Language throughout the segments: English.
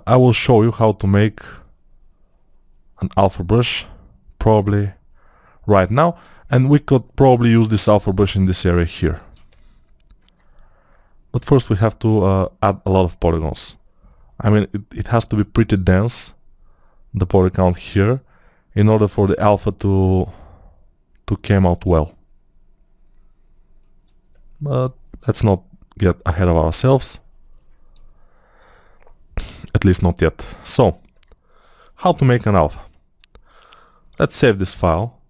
I will show you how to make an alpha brush probably right now, and we could probably use this alpha brush in this area here. But first we have to add a lot of polygons. I mean, it has to be pretty dense, the polygon count here, in order for the alpha to come out well. But let's not get ahead of ourselves. At least not yet. So, how to make an alpha? Let's save this file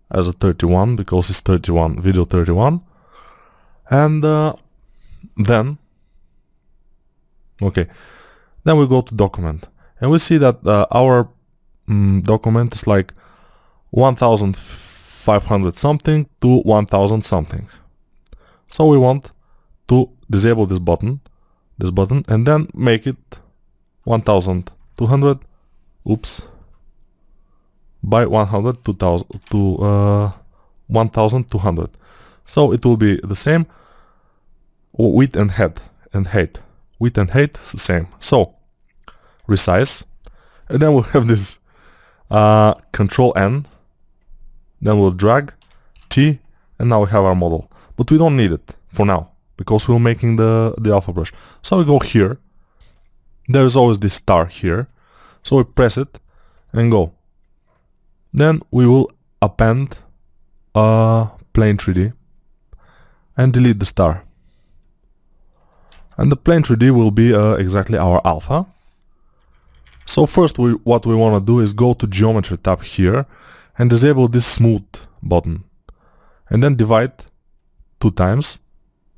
as a 31 because it's 31, video 31. And then we go to document. And we see that our document is like 1500 something to 1000 something. So we want to disable this button, and then make it 1200, oops, by 100 to 1200. So it will be the same width and height. Width and height is the same. So resize, and then we'll have this Control N, then we'll drag T, and now we have our model. But we don't need it for now because we're making the alpha brush. So we go here. There is always this star here. So we press it and go. Then we will append a plane 3D and delete the star. And the plane 3D will be exactly our alpha. So first what we want to do is go to Geometry tab here and disable this smooth button. And then divide 2 times,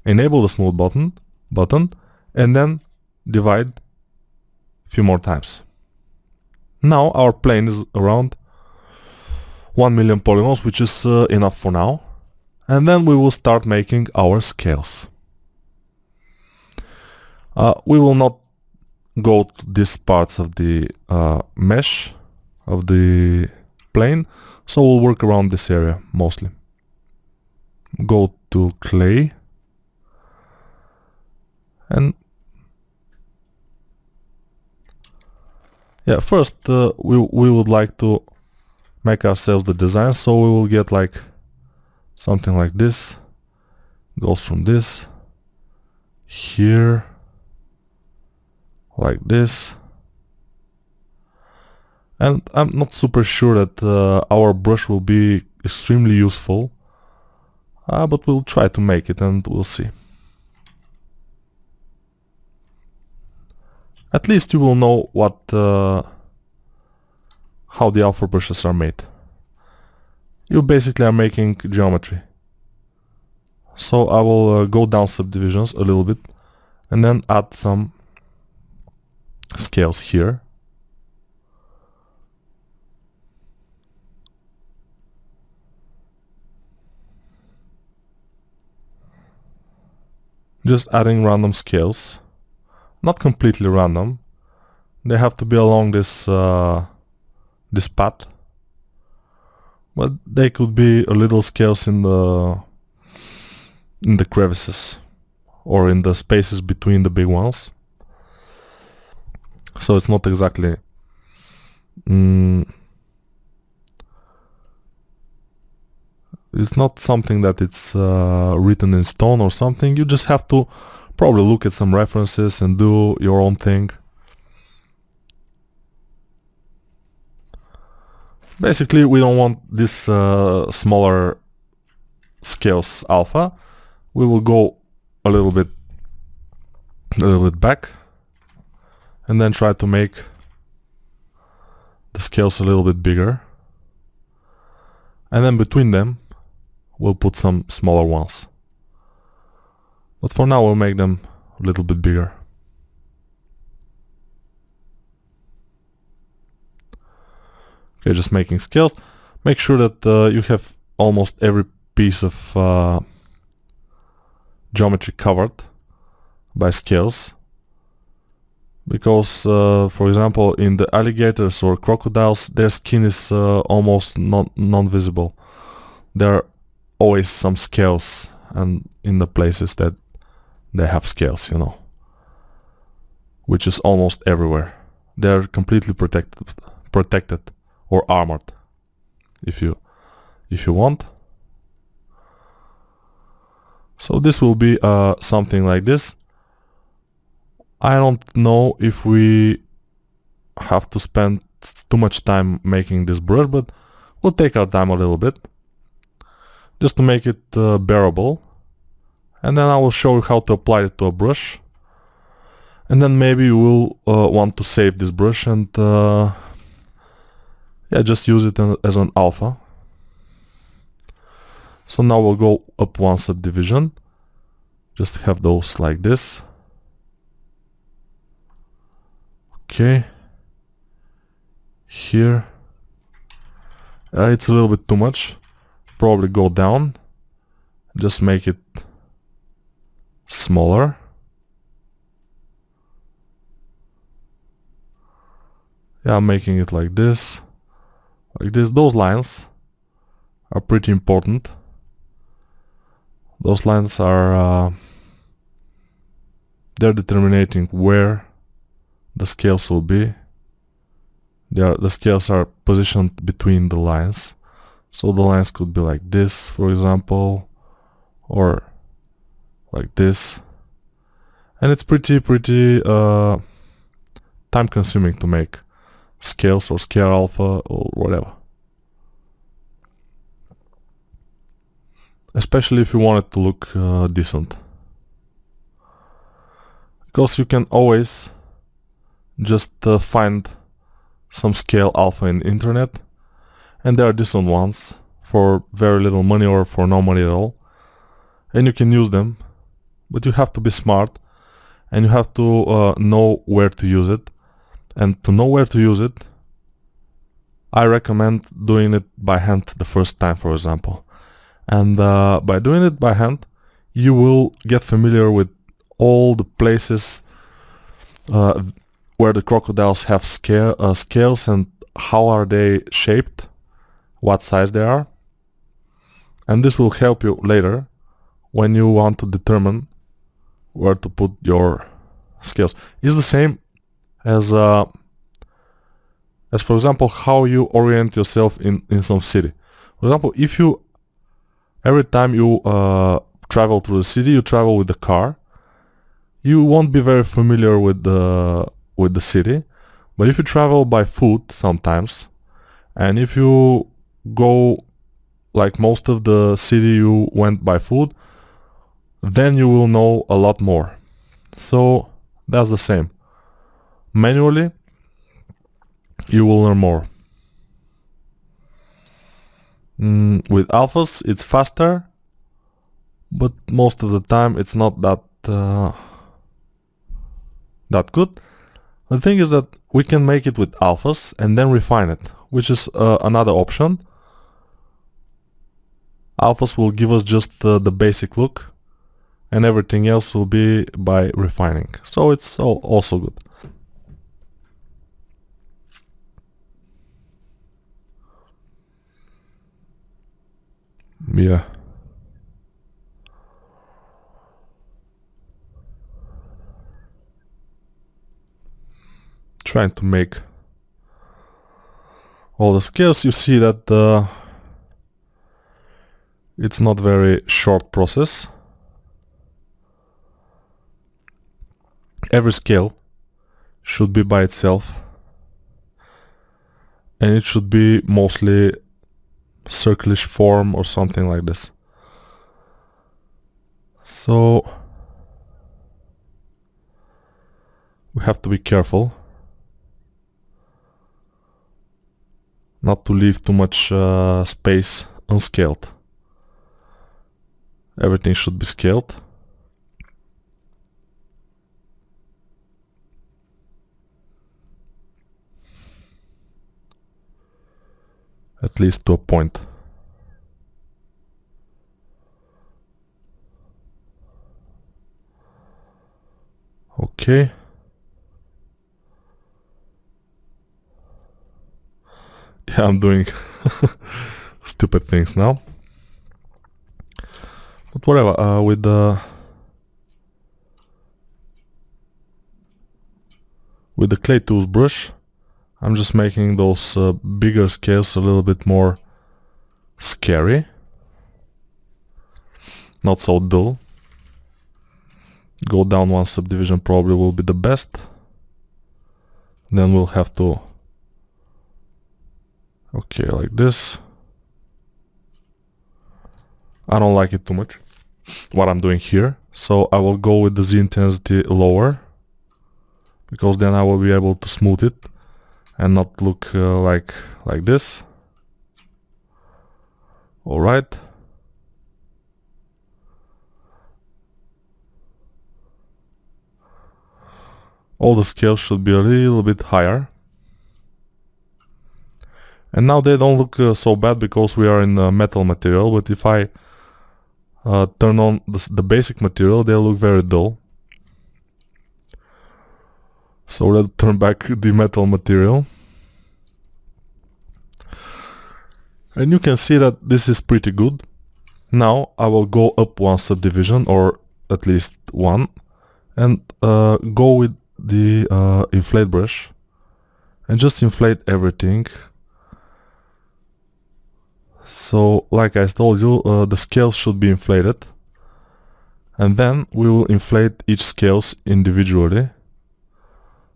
enable the smooth button, and then divide a few more times. Now our plane is around 1 million polygons, which is enough for now. And then we will start making our scales. We will not go to these parts of the mesh of the plane, so we'll work around this area mostly. Go to clay, and yeah, first we would like to make ourselves the design, so we will get like something like this. Goes from this here like this, and I'm not super sure that our brush will be extremely useful, but we'll try to make it and we'll see. At least you will know what how the alpha brushes are made. You basically are making geometry. So I will go down subdivisions a little bit and then add some scales here. Just adding random scales, not completely random. They have to be along this this path, but they could be a little scales in the crevices or in the spaces between the big ones. So it's not exactly it's not something that it's written in stone or something. You just have to probably look at some references and do your own thing. Basically, we don't want this smaller scales alpha. We will go a little bit back and then try to make the scales a little bit bigger. And then between them we'll put some smaller ones. But for now we'll make them a little bit bigger. Okay, just making scales. Make sure that you have almost every piece of geometry covered by scales. Because, for example, in the alligators or crocodiles, their skin is almost non-visible. There are always some scales, and in the places that they have scales, you know, which is almost everywhere. they're completely protected or armored, if you want. So this will be something like this. I don't know if we have to spend too much time making this brush, but we'll take our time a little bit just to make it bearable, and then I will show you how to apply it to a brush, and then maybe you will want to save this brush and yeah, just use it as an alpha. So now we'll go up one subdivision, just have those like this. Okay, here it's a little bit too much, probably go down, just make it smaller. Yeah, I'm making it like this, Those lines are pretty important. Those lines are they're determining where the scales will be. The scales are positioned between the lines, so the lines could be like this, for example, or like this, and it's pretty time consuming to make scales or scale alpha or whatever, especially if you want it to look decent, because you can always just find some scale alpha in the internet, and there are decent ones for very little money or for no money at all, and you can use them, but you have to be smart and you have to know where to use it. And to know where to use it, I recommend doing it by hand the first time, for example. And by doing it by hand, you will get familiar with all the places where the crocodiles have scales and how are they shaped, what size they are. And this will help you later when you want to determine where to put your scales. It's the same as for example, how you orient yourself in some city. For example, if you every time you travel through the city, you travel with the car, you won't be very familiar with the city. But if you travel by foot sometimes, and if you go like most of the city you went by foot, then you will know a lot more. So that's the same. Manually, you will learn more. With alphas, it's faster, but most of the time it's not that good. The thing is that we can make it with alphas and then refine it, which is another option. Alphas will give us just the basic look, and everything else will be by refining. So it's also good. Yeah. Trying to make all the scales. You see that it's not very short process. Every scale should be by itself, and it should be mostly circlish form or something like this. So we have to be careful not to leave too much space unscaled. Everything should be scaled. At least to a point. Okay. Yeah, I'm doing stupid things now. But whatever, With the clay tools brush, I'm just making those bigger scales a little bit more scary, not so dull. Go down one subdivision probably will be the best. Then we'll have to, okay, like this. I don't like it too much, what I'm doing here, so I will go with the Z intensity lower, because then I will be able to smooth it and not look like this. Alright. All the scales should be a little bit higher. And now they don't look so bad because we are in metal material, but if I turn on the basic material, they look very dull. So let's turn back the metal material. And you can see that this is pretty good. Now I will go up one subdivision, or at least one, and go with the inflate brush and just inflate everything. So like I told you, the scales should be inflated, and then we will inflate each scales individually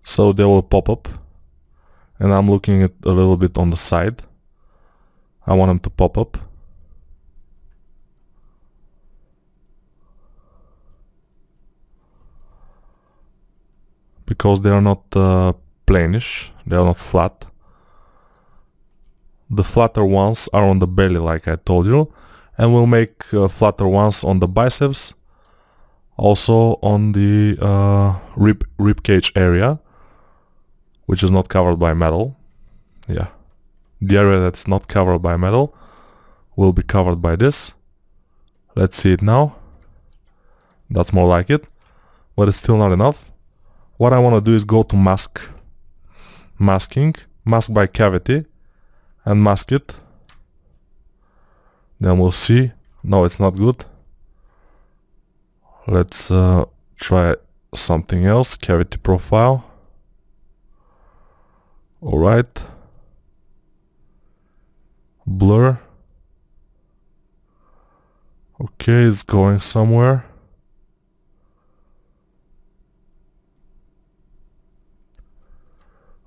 so they will pop up. And I'm looking at a little bit on the side. I want them to pop up. Because they are not planish, they are not flat. The flatter ones are on the belly, like I told you, and we'll make flatter ones on the biceps, also on the rib cage area, which is not covered by metal. Yeah, the area that's not covered by metal will be covered by this. Let's see it now. That's more like it, but it's still not enough. What I want to do is go to masking, mask by cavity, and mask it. Then we'll see. No, it's not good. Let's try something else. Cavity profile. Alright. Blur. Okay, it's going somewhere.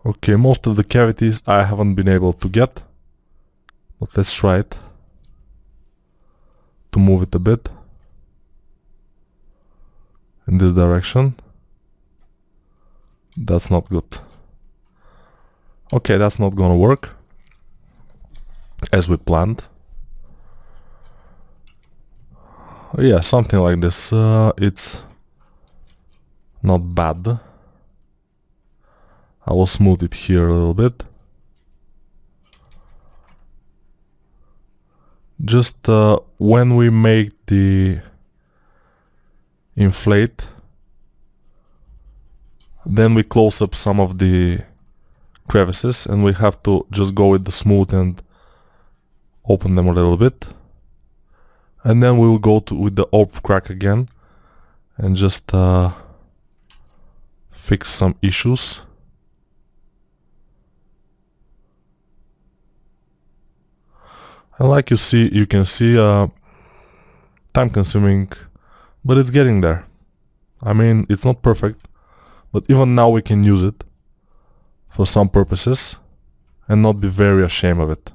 Okay, most of the cavities I haven't been able to get, but let's try it to move it a bit in this direction. That's not good. Okay, that's not gonna work as we planned. Yeah, something like this. It's not bad. I will smooth it here a little bit. Just when we make the inflate, then we close up some of the crevices, and we have to just go with the smooth and open them a little bit. And then we will go with the op crack again and just fix some issues. And like you can see, time consuming, but it's getting there. I mean, it's not perfect, but even now we can use it for some purposes and not be very ashamed of it.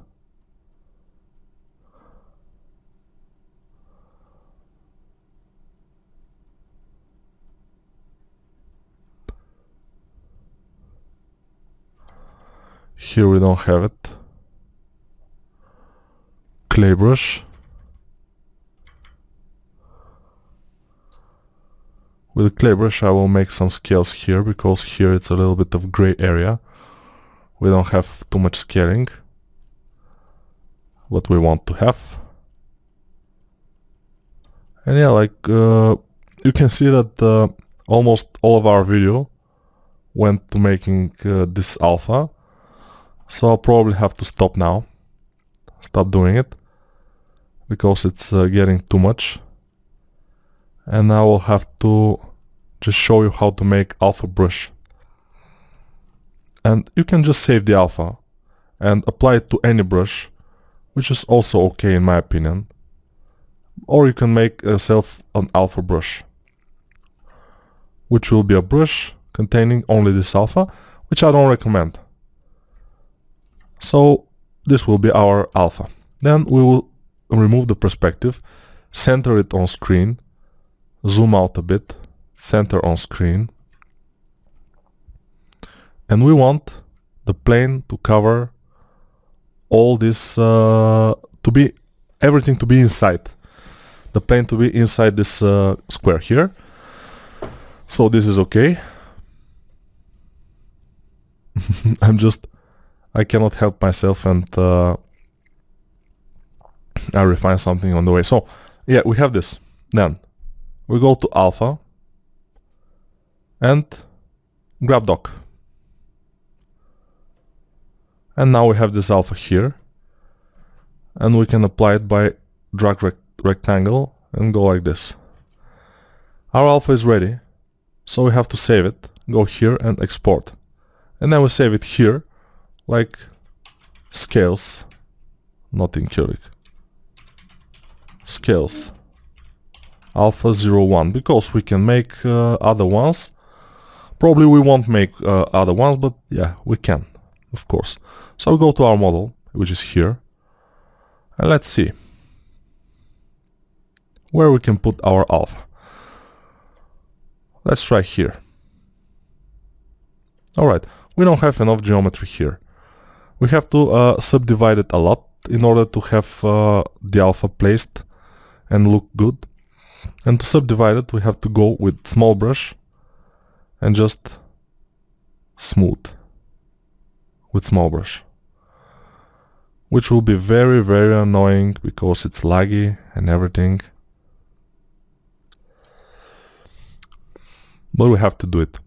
Here we don't have it. Clay brush. With the clay brush I will make some scales here, because here it's a little bit of gray area. We don't have too much scaling, what we want to have. And yeah, like you can see that almost all of our video went to making this alpha. So I'll probably have to stop now. Stop doing it, because it's getting too much. And I will have to just show you how to make alpha brush. And you can just save the alpha and apply it to any brush, which is also okay in my opinion. Or you can make yourself an alpha brush, which will be a brush containing only this alpha, which I don't recommend. So this will be our alpha. Then we will remove the perspective, center it on screen, zoom out a bit, center on screen, and we want the plane to cover all this, everything to be inside. The plane to be inside this square here. So this is okay. I cannot help myself, and I refine something on the way. So yeah, we have this. Then we go to alpha and grab dock. And now we have this alpha here, and we can apply it by drag rectangle and go like this. Our alpha is ready, so we have to save it, go here and export. And then we save it here, like scales, not in cubic. Scales, alpha 01, because we can make other ones. Probably we won't make other ones, but yeah, we can, of course. So we go to our model, which is here, and let's see where we can put our alpha. Let's try here. Alright, we don't have enough geometry here. We have to subdivide it a lot in order to have the alpha placed and look good. And to subdivide it, we have to go with small brush and just smooth with small brush, which will be very, very annoying because it's laggy and everything. But we have to do it.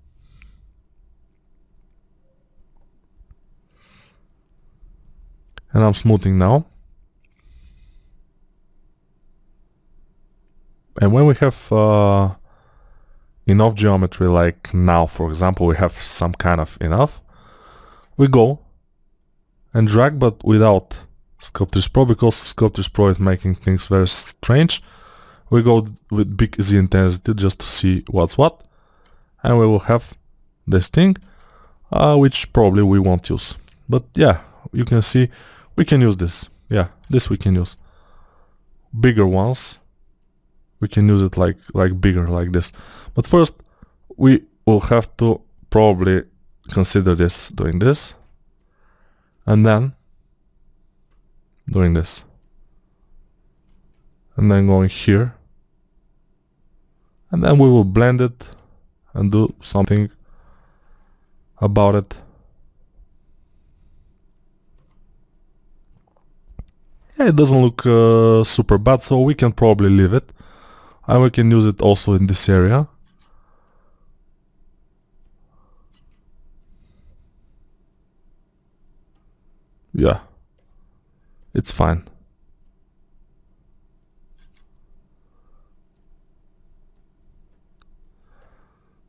And I'm smoothing now. And when we have enough geometry, like now, for example, we have some kind of enough, we go and drag, but without Sculptris Pro, because Sculptris Pro is making things very strange. We go with big Z intensity just to see what's what, and we will have this thing, which probably we won't use. But yeah, you can see we can use this. Yeah, this we can use. Bigger ones, we can use it like bigger, like this. But first, we will have to probably consider this, doing this, and then doing this, and then going here, and then we will blend it and do something about it. Yeah, it doesn't look super bad, so we can probably leave it, and we can use it also in this area. Yeah, it's fine.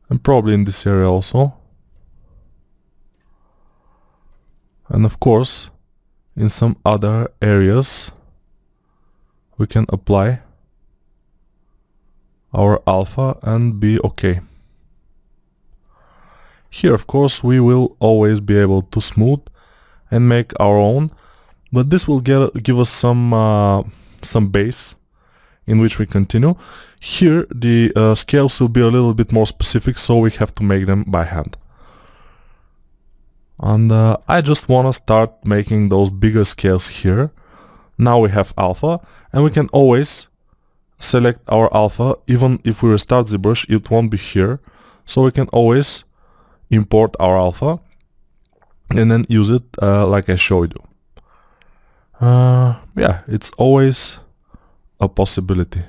And probably in this area also. And of course, in some other areas, we can apply our alpha and be okay. Here, of course, we will always be able to smooth and make our own, but this will give us some base in which we continue. Here the scales will be a little bit more specific, so we have to make them by hand. And I just want to start making those bigger scales here. Now we have alpha, and we can always select our alpha. Even if we restart Zbrush, it won't be here, so we can always import our alpha and then use it like I showed you. Yeah, it's always a possibility.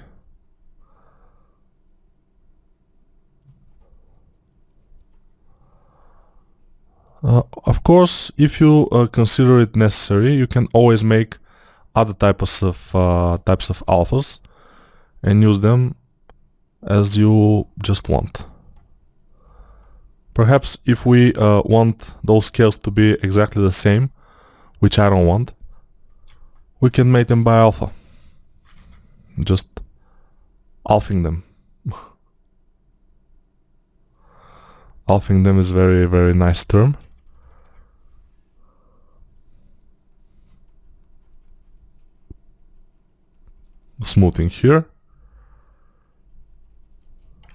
Of course, if you consider it necessary, you can always make other types of alphas and use them as you just want. Perhaps if we want those scales to be exactly the same, which I don't want, we can make them by alpha. Just alphing them. Alphing them is very, very nice term. Smoothing here,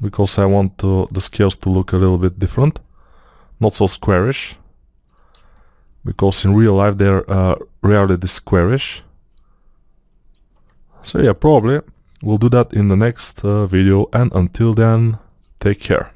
because I want the scales to look a little bit different, not so squarish, because in real life they're rarely this squarish. So yeah, probably we'll do that in the next video, and until then, take care.